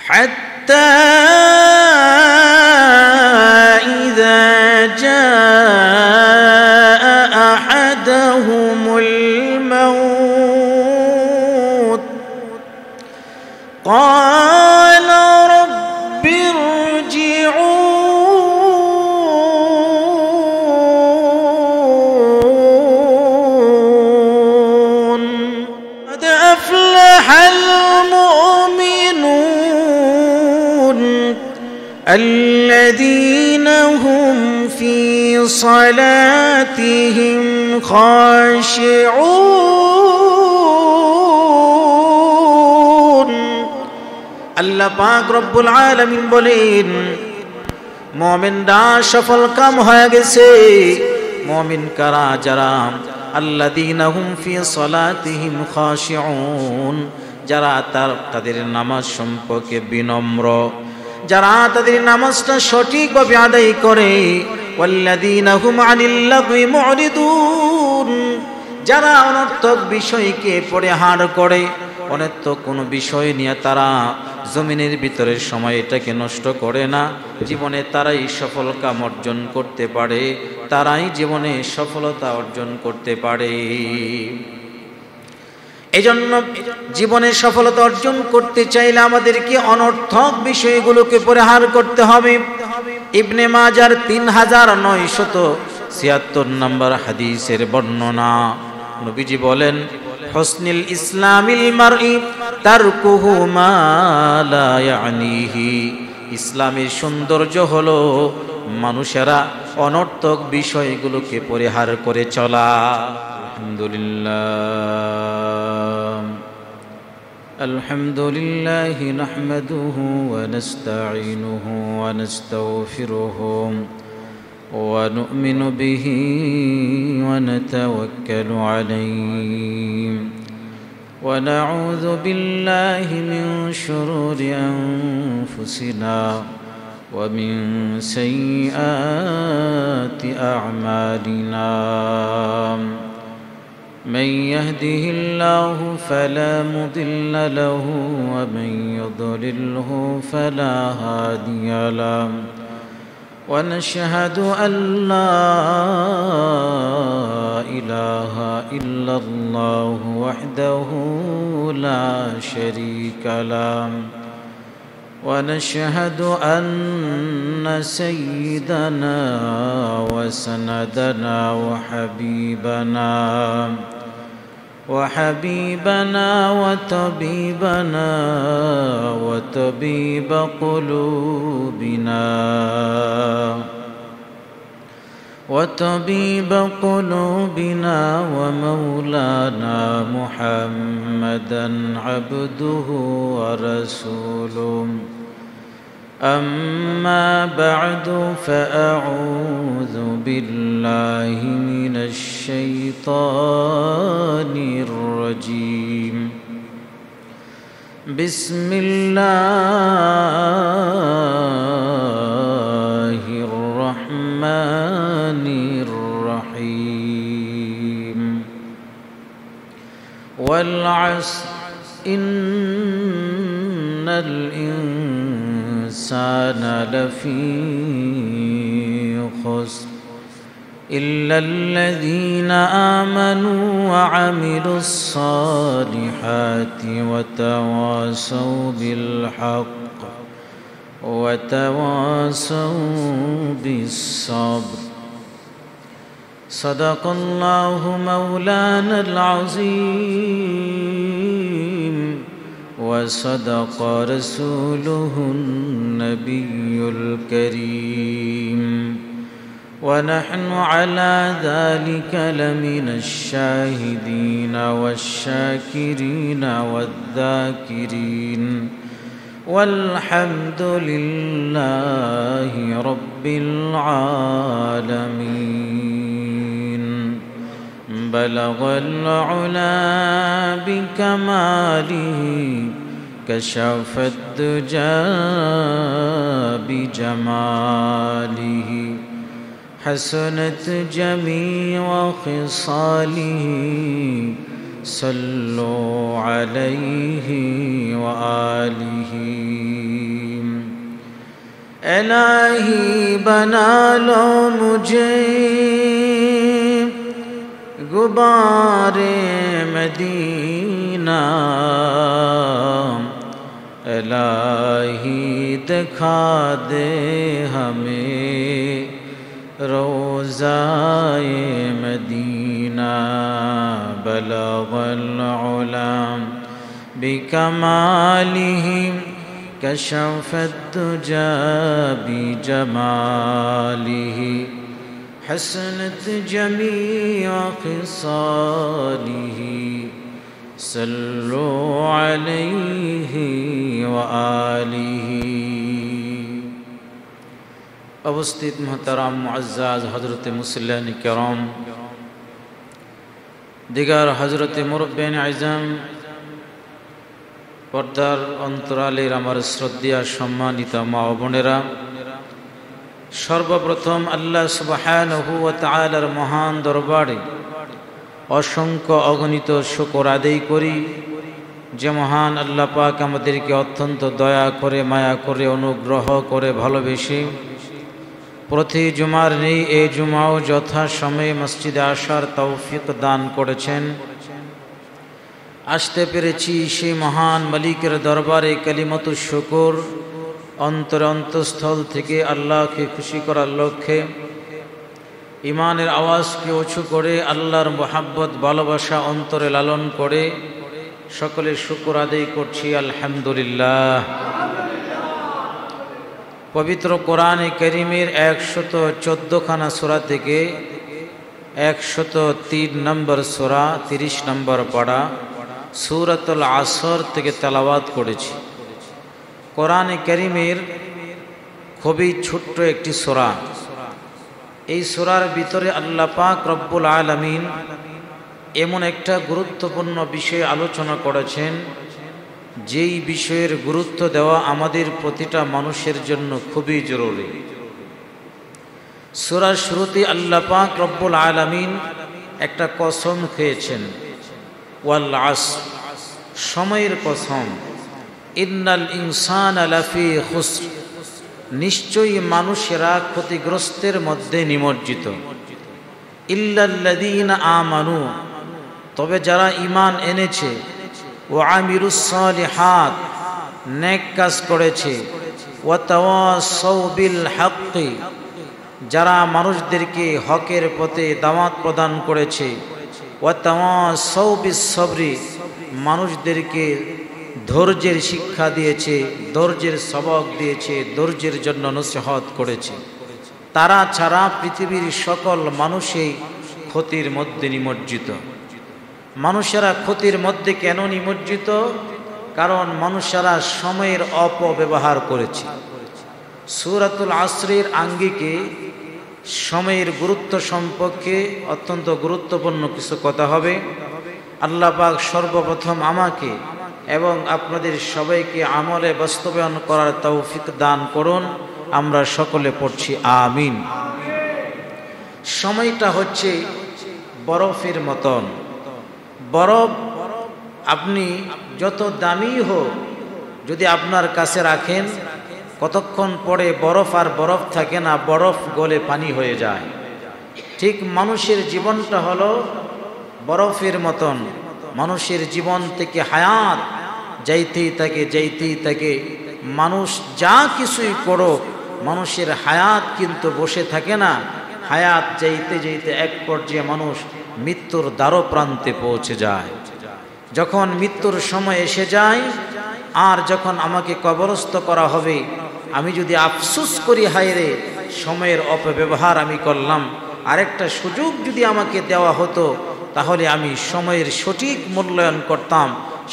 حتى إذا جاء أحدهم الموت قال رب ارجعون قد أفلح المؤمنون الذين هم في صلاتهم خاشعون আল্লাহ পাক রব্বুল আলামিন বলেন মুমিনরা সফল কাম হয়ে গেছে। মুমিন কারা? যারা আল্লাযীনা হুম ফি সালাতিহিম খাশিউন, যারা তাদের নামাজ সম্পর্কে বিনম্র, যারা তাদের নামাজটা সঠিকভাবে আদায় করে। ওয়াল্লাযীনা হুম আনিল লাগwi মুরিদুন, যারা অনর্থক বিষয়কে পরিহার করে, অনর্থক কোনো বিষয় নিয়ে তারা জমিনের ভিতরে সময়টাকে নষ্ট করে না। জীবনে তারাই সফল কাম অর্জন করতে পারে, তারাই জীবনে সফলতা অর্জন করতে পারে। এজন্য জীবনে সফলতা অর্জন করতে চাইলে আমাদেরকে অনর্থক বিষয়গুলোকে পরিহার করতে হবে। ইবনে মাজার 3976 নম্বর হাদিসের বর্ণনা, নবীজি বলেন হুসনুল ইসলামিল মারই তারকুহু মা লা ইয়ানিহি, ইসলামের সৌন্দর্য হলো মানুষেরা অনর্থক বিষয়গুলোকে পরিহার করে চলা। আলহামদুলিল্লাহ নাহমাদুহু ওয়া নাস্তাঈনুহু ওয়া নাস্তাগফিরুহু ওয়া নু'মিনু বিহি ওয়া নাতাওয়াক্কালু আলাইহি ওয়া নাউযু বিল্লাহি মিন শুরুরি আনফুসিনা ওয়া মিন সাইয়্যাতি আ'মালিনা। من يهده الله فلا مضل له ومن يضلله فلا هادي له ونشهد أن لا إله إلا الله وحده لا شريك له ونشهد أن سيدنا وسندنا وحبيبنا وطبيب قلوبنا ومولانا محمدا عبده ورسوله. أما بعد فأعوذ بالله من الشيطان الرجيم. بسم الله الرحمن الرحيم. والعصر إن الإنسان لفي خسر إلا الذين آمنوا وعملوا الصالحات وتواصوا بالحق وتواصوا بالصبر. صدق الله مولانا العظيم وصدق رسوله النبي الكريم ونحن على ذلك لمن الشاهدين والشاكرين والذاكرين والحمد لله رب العالمين. بلغ العلا بكماله كشف الدجى بجماله حسنت جميع خصاله صلوا عليه وآله. इलाही बना लो मुझे गुबारे मदीना, इलाही दिखा दे हमें रोज़ाए मदीना। बलगल उलम बिकमालिही कशफत दुजा बिजमालिही, हसनत जमीअ खिसालिही, सल्लु अलैहि व आलिही। अवस्थित मोहतरम मुअज़्ज़ज़ हज़रत मुसल्लिन किराम, दिगार हज़रत मुरब्बिन आज़म, पर्दार अंतरालेर आमार श्रद्धा सम्मानित मा ओ बोनेरा, सर्वप्रथम आल्लाह सुबहानहु व ताआलार महान दरबारे असंख्य अगणित शुकर आदाय करी जे महान आल्लाह पाक आमादेरके अत्यंत दया करे माया करे अनुग्रह करे भालोबेशे प्रति जुमार नेই এই জুমাও যথা সময়ে মসজিদে আসার তৌফিক দান করেছেন। আসতে পেরেছি সেই মহান মালিকের দরবারে কালিমাতুশ শুকর অন্তরস্থল থেকে আল্লাহকে খুশি করার লক্ষ্যে ইমানের আওয়াজকে উঁচু করে আল্লাহর মোহাব্বত ভালোবাসা অন্তরে লালন করে সকলে শুকর আদায় করছি আলহামদুলিল্লাহ। पवित्र कुरान करीमेर 114 खाना सूरा থেকে 103 नम्बर सूरा 30 नम्बर पढ़ा सूरतुल আসর থেকে তেলাওয়াত করেছি। कुरान करीमेर খুবই ছোট্ট একটি সূরা। এই সূরার ভিতরে আল্লাহ পাক রব্বুল আলামিন এমন একটা গুরুত্বপূর্ণ বিষয় আলোচনা করেছেন যেই বিষয়ের গুরুত্ব দেওয়া আমাদের প্রতিটা মানুষের জন্য খুবই জরুরি। সূরার শুরুতে আল্লাহ পাক রব্বুল আলামিন একটা কসম খেয়েছেন, ওয়াল আসর, সময়ের কসম, ইন্নাল ইনসানা লাফি খুসর, নিশ্চয়ই মানুষেরা ক্ষতিগ্রস্তের মধ্যে নিমজ্জিত, ইল্লাল্লাযীনা আমানু, তবে যারা ঈমান এনেছে, ওয়া আমিলুস সালিহাত, নেক কাজ করেছে, ওয়া তাওয়াসাউ বিল হাক্কি, যারা মানুষদেরকে হকের পথে দাওয়াত প্রদান করেছে, ওয়া তাওয়াসাউ বিস সবরি, মানুষদেরকে ধৈর্যের শিক্ষা দিয়েছে, ধৈর্যের সবক দিয়েছে, ধৈর্যের জন্য নসিহত করেছে, তারা ছাড়া পৃথিবীর সকল মানুষই ক্ষতির মধ্যে নিমজ্জিত। মানুষেরা ক্ষতির মধ্যে কেন নিমজ্জিত? কারণ মানুষেরা সময়ের অপব্যবহার করেছে। সূরাতুল আসরের আঙ্গিকে সময়ের গুরুত্ব সম্পর্কে অত্যন্ত গুরুত্বপূর্ণ কিছু কথা হবে। আল্লাহ পাক সর্বপ্রথম আমাকে এবং আপনাদের সবাইকে আমলে বাস্তবায়ন করার তৌফিক দান করুন। আমরা সকলে পড়ছি আমিন। সময়টা হচ্ছে বরফের মতন। বরফ আপনি যত দামি হোক যদি আপনার কাছে রাখেন, কতক্ষণ পরে বরফ আর বরফ থাকে না, বরফ গলে পানি হয়ে যায়। ঠিক মানুষের জীবনটা হলো বরফের মতন। মানুষের জীবন থেকে হায়াত যাইতেই থাকে, যাইতেই থাকে। মানুষ যা কিছুই করুক, মানুষের হায়াত কিন্তু বসে থাকে না। হায়াত যাইতে যাইতে এক পর্যায়ে মানুষ মৃত্যুর দ্বারপ্রান্তে পৌঁছে যায়। যখন মৃত্যুর সময় এসে যায় আর যখন আমাকে কবরস্থ করা হবে, আমি যদি আফসোস করি, হায় রে সময়ের অপব্যবহার আমি করলাম, আরেকটা সুযোগ যদি আমাকে দেওয়া হতো তাহলে আমি সময়ের সঠিক মূল্যায়ন করতাম,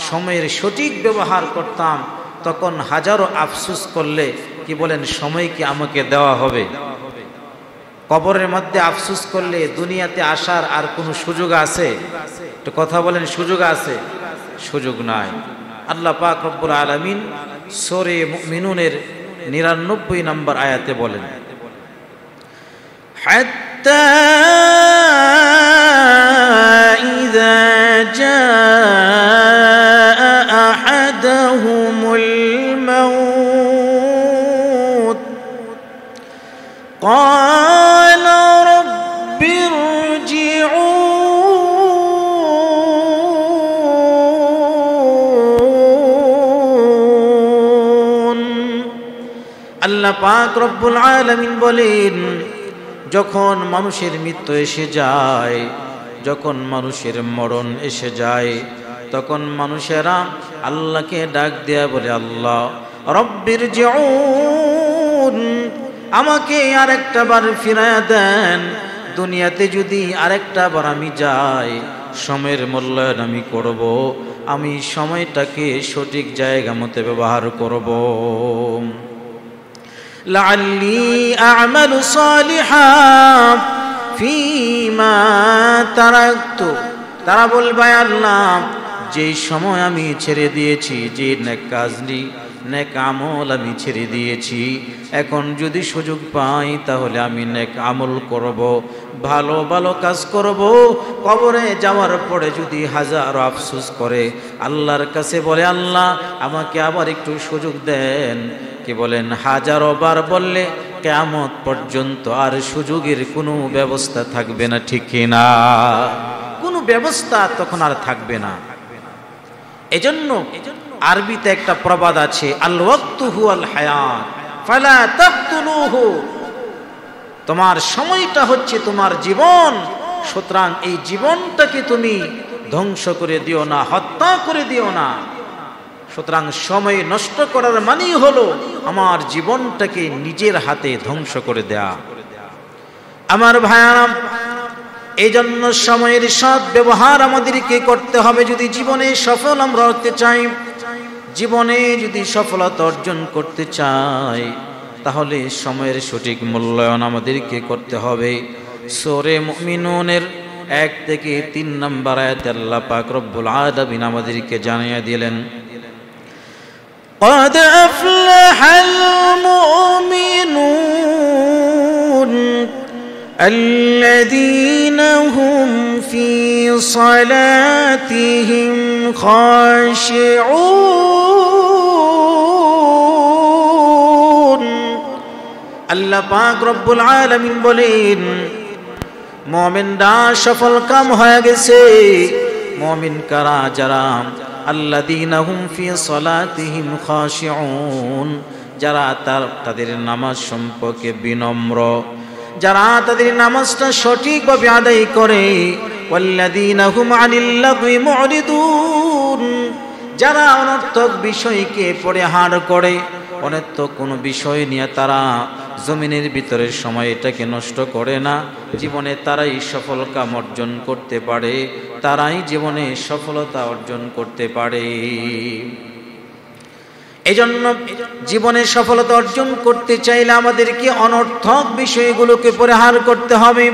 সময়ের সঠিক ব্যবহার করতাম, তখন হাজারো আফসোস করলে কি বলেন সময় কি আমাকে দেওয়া হবে? কবরের মধ্যে আফসোস করলে দুনিয়াতে আসার আর কোনো সুযোগ আছে? তো কথা বলেন, সুযোগ আছে? সুযোগ নাই। আল্লাহ পাক রব্বুল আলামিন সূরা মুমিনুনের 99 নম্বর আয়াতে বলেন, হাত্তা ইযা জাআ আহাদাহুমুল মাউত আল্লাহ পাক রব্বুল আলামিন বলেন, যখন মানুষের মৃত্যু এসে যায়, যখন মানুষের মরণ এসে যায়, তখন মানুষেরা আল্লাহকে ডাক দেয়া বলে, আল্লাহ রব্বিরজিউন, আমাকে আরেকটা বার ফিরায়া দেন। দুনিয়াতে যদি আরেকটা বার আমি যাই, সময়ের মূল্যায়ন আমি করব, আমি সময়টাকে সঠিক জায়গা মতো ব্যবহার করব। লাআল্লি আ'মালু সালিহান ফীমা তারাকতু, তারা বলবে, আল্লাহ যেই সময় আমি ছেড়ে দিয়েছি, যে নেক কাজটি নেক আমল আমি ছেড়ে দিয়েছি, এখন যদি সুযোগ পাই তাহলে আমি নেক আমল করব, ভালো ভালো কাজ করব। কবরে যাওয়ার পরে যদি হাজারো আফসোস করে আল্লাহর কাছে বলে, আল্লাহ আমাকে আবার একটু সুযোগ দেন, কি বলেন, হাজারো বার বললে কিয়ামত পর্যন্ত আর সুযোগের কোনো ব্যবস্থা থাকবে না, ঠিক না? কোনো ব্যবস্থা তখন আর থাকবে না। এজন্য আরবিতে একটা প্রবাদ আছে, আল ওয়াক্তু হুয়াল হায়াত ফালা তাকতুলুহু, তোমার সময়টা হচ্ছে তোমার জীবন, সুতরাং এই জীবনটাকে তুমি ধ্বংস করে দিও না, হত্যা করে দিও না। সুতরাং সময় নষ্ট করার মানেই হলো আমার জীবনটাকে নিজের হাতে ধ্বংস করে দেয়া। আমার ভাইয়ারা, এই জন্য সময়ের সৎ ব্যবহার আমাদেরকে করতে হবে। যদি জীবনে সফল আমরা হতে চাই, জীবনে যদি সফলতা অর্জন করতে চাই, তাহলে সময়ের সঠিক মূল্যায়ন আমাদেরকে করতে হবে। সূরা মুমিনুনের 1 থেকে 3 নম্বর আয়াতে আল্লাহ পাক রব্বুল আলামিন আমাদেরকে জানিয়ে দিলেন, قد أفلح المؤمنون الذين هم في صلاتهم خاشعون। আল্লাহ পাক রব্বুল আলামিন বলেন, মুমিনরা সফল কাম হয়ে গেছে। মুমিন কারা? যারা আল্লাযীনা হুম ফি সালাতিহিম খাশিউন, যারা তাদের নামাজ সম্পর্কে বিনম্র, যারা তাদের নামাজটা সঠিকভাবে আদায় করে। ওয়াল্লাযীনা হুম আনিল লাগwi মু'রিদুন, যারা অনর্থক বিষয়কে পরিহার করে, অনর্থক কোনো বিষয় নিয়ে তারা জমিনের ভিতরে সময়টাকে নষ্ট করে না। জীবনে তারাই সফল কাম অর্জন করতে পারে, তারাই জীবনে সফলতা অর্জন করতে পারে। এজন্য জীবনে সফলতা অর্জন করতে চাইলে আমাদেরকে অনর্থক বিষয়গুলোকে পরিহার করতে হবে।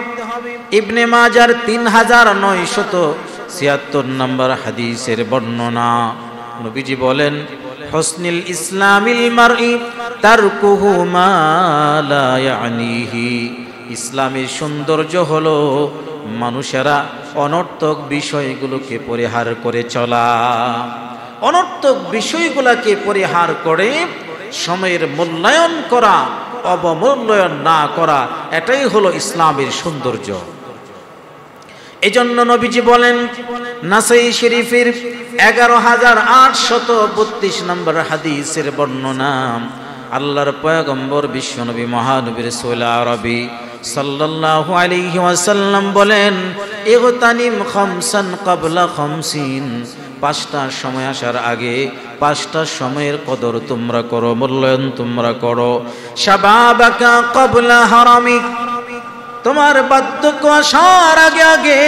ইবনে মাজার 3976 নম্বর হাদিসের বর্ণনা, নবীজি বলেন, হুসনুল ইসলামিল মারই তারকুহু মা লা ইয়ানিহি, ইসলামের সৌন্দর্য হলো মানুষেরা অনর্থক বিষয়গুলোকে পরিহার করে চলা। অনর্থক বিষয়গুলোকে পরিহার করে সময়ের মূল্যায়ন করা, অবমূল্যায়ন না করা, এটাই হলো ইসলামের সৌন্দর্য। এজন্য নবীজি বলেন, নাসাই শরীফের 11832 নম্বর হাদিসের বর্ণনা, আল্লাহর পয়গম্বর বিশ্বনবী মহানবী রাসূল আরবি সাল্লাল্লাহু আলাইহি ওয়াসাল্লাম বলেন, ইগতানিম খামসান ক্বাবলা খামসিন, 5টা সময় আসার আগে 5টা সময়ের কদর তোমরা করো, মূল্যায়ন তোমরা করো। শাবাবাকা ক্বাবলা হারামিক, তোমার বার্ধক্য আসার আগে আগে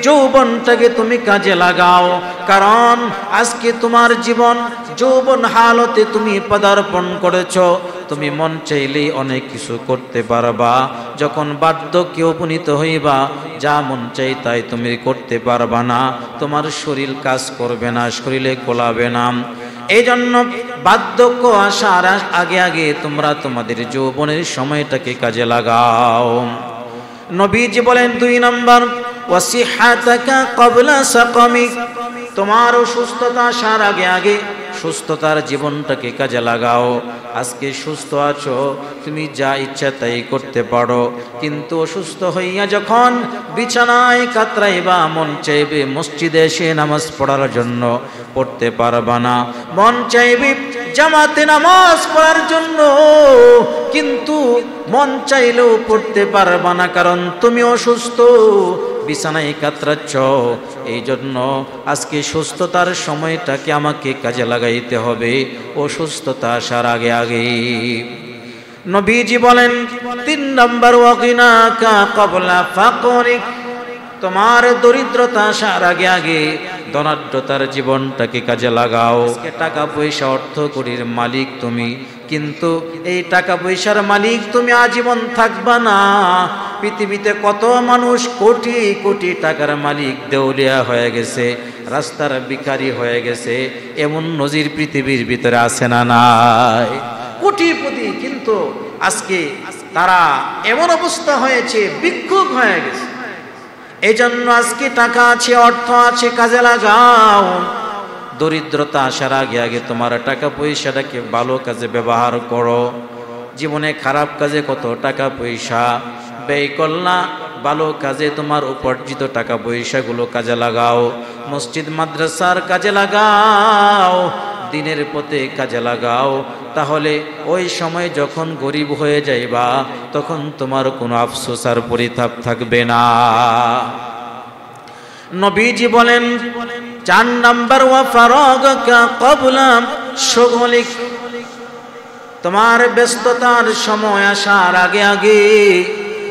যৌবনটাকে তুমি কাজে লাগাও, কারণ আজকে তোমার জীবন যৌবন হালতে তুমি পদার্পণ করেছো। তুমি মন চাইলেই অনেক কিছু করতে পারবা, যখন বার্ধক্যে উপনীত হইবা যা মন চাই তাই তুমি করতে পারবা না, তোমার শরীর কাজ করবে না, শরীরে কোলাবে না। এই জন্য বার্ধক্য আসার আগে আগে তোমরা তোমাদের যৌবনের সময়টাকে কাজে লাগাও। নবীজি বলেন 2 নম্বর, ওয়াসিহাতাকা ক্বাবলা সাকামিক, তোমার সুস্থতা আসার আগে আগে সুস্থতার জীবনটাকে কাজে লাগাও। আজকে সুস্থ আছো, তুমি যা ইচ্ছা তাই করতে পারো, কিন্তু অসুস্থ হইয়া যখন বিছানায় কাতরাইবা, মন চাইবে মসজিদে এসে নামাজ পড়ার জন্য, পড়তে পারবা না। মন চাইবে জামাতে নামাজ পড়ার জন্য, কিন্তু মন চাইলেও পড়তে পারবা না, কারণ তুমি অসুস্থ, বিছানায় কাতরাচ্ছ। এই জন্য আজকে সুস্থতার সময়টাকে আমাকে কাজে লাগাইতে হবে, অসুস্থতা আসার আগে আগে। নবীজি বলেন 3 নম্বর, ওয়াগিনাকা ক্বাবলা ফাকরিক, তোমার দরিদ্রতা আসার আগে আগে ধনাঢ্যতার জীবনটাকে কাজে লাগাও। টাকা পয়সা অর্থ কড়ির মালিক তুমি, কিন্তু এই টাকা পয়সার মালিক তুমি আজীবন থাকবা না। পৃথিবীতে কত মানুষ কোটি কোটি টাকার মালিক দেউলিয়া হয়ে গেছে, রাস্তার ভিখারি হয়ে গেছে, এমন নজির পৃথিবীর ভিতরে আছে না নাই? কোটিপতি, কিন্তু আজকে তারা এমন অবস্থা হয়েছে, ভিক্ষুক হয়ে গেছে। এই জন্য আজকে টাকা আছে, অর্থ আছে, কাজে লাগাও। দরিদ্রতা আসার আগে আগে তোমার টাকা পয়সাটাকে ভালো কাজে ব্যবহার করো। জীবনে খারাপ কাজে কত টাকা পয়সা ব্যয় করলা, ভালো কাজে তোমার উপার্জিত টাকা পয়সাগুলো কাজে লাগাও। মসজিদ মাদ্রাসার কাজে লাগাও, দিনের পথে কাজে লাগাও। তাহলে ওই সময় যখন গরিব হয়ে যাইবা, তখন তোমার কোনো আফসোস আর পরিতাপ থাকবে না। নবীজি বলেন 4 নম্বর, ওয়া ফারাগাকা ক্বাবলা শুগলিক, তোমার ব্যস্ততার সময় আসার আগে আগে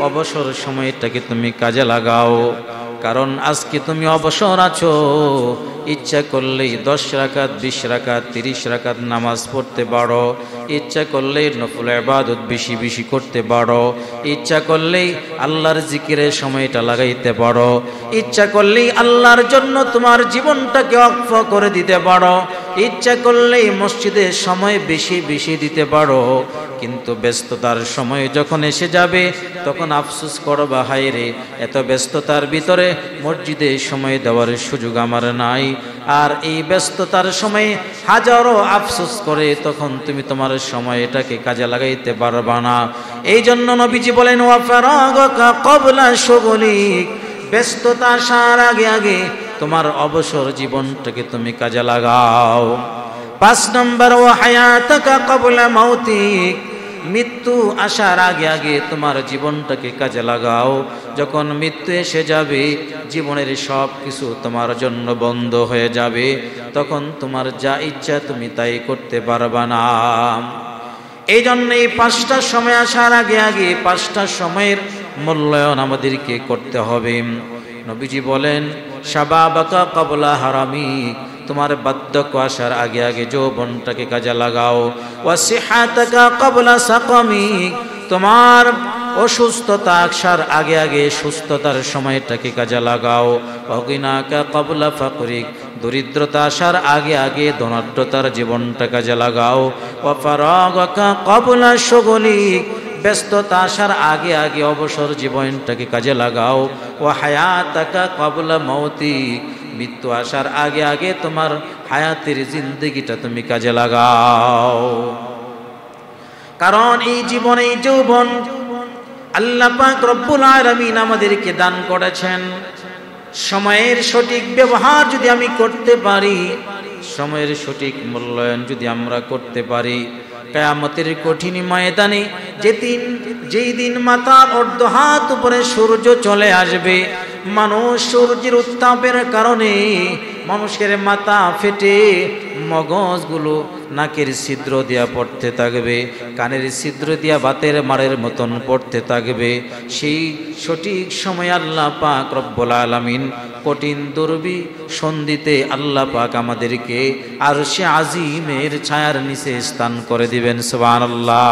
অবসর সময়টাকে তুমি কাজে লাগাও। কারণ আজকে তুমি অবসর আছো, ইচ্ছা করলেই 10 রাকাত 20 রাকাত 30 রাকাত নামাজ পড়তে পারো, ইচ্ছা করলেই নফল ইবাদত বেশি বেশি করতে পারো, ইচ্ছা করলেই আল্লাহর জিকিরে সময়টা লাগাইতে পারো, ইচ্ছা করলেই আল্লাহর জন্য তোমার জীবনটাকে ওয়াকফ করে দিতে পারো, ইচ্ছা করলেই মসজিদে সময় বেশি বেশি দিতে পারো। কিন্তু ব্যস্ততার সময় যখন এসে যাবে, তখন আফসোস করবা, হায় রে, এত ব্যস্ততার ভিতরে মসজিদে সময় দেওয়ার সুযোগ আমার নাই। আর এই ব্যস্ততার সময়ে হাজারো আফসোস করে তখন তুমি তোমার সময়টাকে কাজে লাগাইতে পারবা না। এই জন্য নবীজি বলেন, ওয়া ফারাগাকা ক্বাবলা শুগলিক, ব্যস্ততা আসার আগে আগে তোমার অবসর জীবনটাকে তুমি কাজে লাগাও। 5 নম্বর, ওয়া হায়াতাকা ক্বাবলা মাউতিক, মৃত্যু আসার আগে আগে তোমার জীবনটাকে কাজে লাগাও। যখন মৃত্যু এসে যাবে, জীবনের সব কিছু তোমার জন্য বন্ধ হয়ে যাবে, তখন তোমার যা ইচ্ছা তুমি তাই করতে পারবা না। এই জন্য এই 5টা সময় আসার আগে আগে 5টা সময়ের মূল্যায়ন আমাদেরকে করতে হবে। নবীজি বলেন, শাবাবাকা ক্বাবলা হারামিক, তোমার বার্ধক্য আসার আগে আগে যৌবনটাকে কাজে লাগাও। ওয়া সিহাতাকা ক্বাবলা সাকামিক, তোমার অসুস্থতা আসার আগে আগে সুস্থতার সময়টাকে কাজে লাগাও। ওয়া গিনাকা ক্বাবলা ফাকরিক, দরিদ্রতা আসার আগে আগে ধনাঢ্যতার জীবনটা কাজে লাগাও। ওয়া ফারাগাকা ক্বাবলা শুগলিক, ব্যস্ততা আসার আগে আগে অবসর জীবনটাকে কাজে লাগাও। ওয়া হায়াতাকা ক্বাবলা মাউতিক, মৃত্যু আসার আগে আগে তোমার হায়াতের জিন্দেগিটা তুমি কাজে লাগাও। কারণ এই জীবন, এই যৌবন আল্লাহ পাক রব্বুল আলামিন আমাদেরকে দান করেছেন। সময়ের সঠিক ব্যবহার যদি আমি করতে পারি, সময়ের সঠিক মূল্যায়ন যদি আমরা করতে পারি, কিয়ামতের কঠিন ময়দানে যেই দিন মাথার অর্ধ হাত উপরে সূর্য চলে আসবে, মানুষ সূর্যের উত্তাপের কারণে মানুষের মাথা ফেটে মগজগুলো নাকের ছিদ্র দিয়া পড়তে থাকবে, কানের ছিদ্র দিয়া বাতের মারের মতন পড়তে থাকবে। সেই সঠিক সময় আল্লাহ পাক রব্বুল আলামিন কঠিন দুর্বি সন্ধিতে আল্লাহ পাক আমাদেরকে আরশে আজিমের ছায়ার নিচে স্থান করে দিবেন। সুবহানাল্লাহ।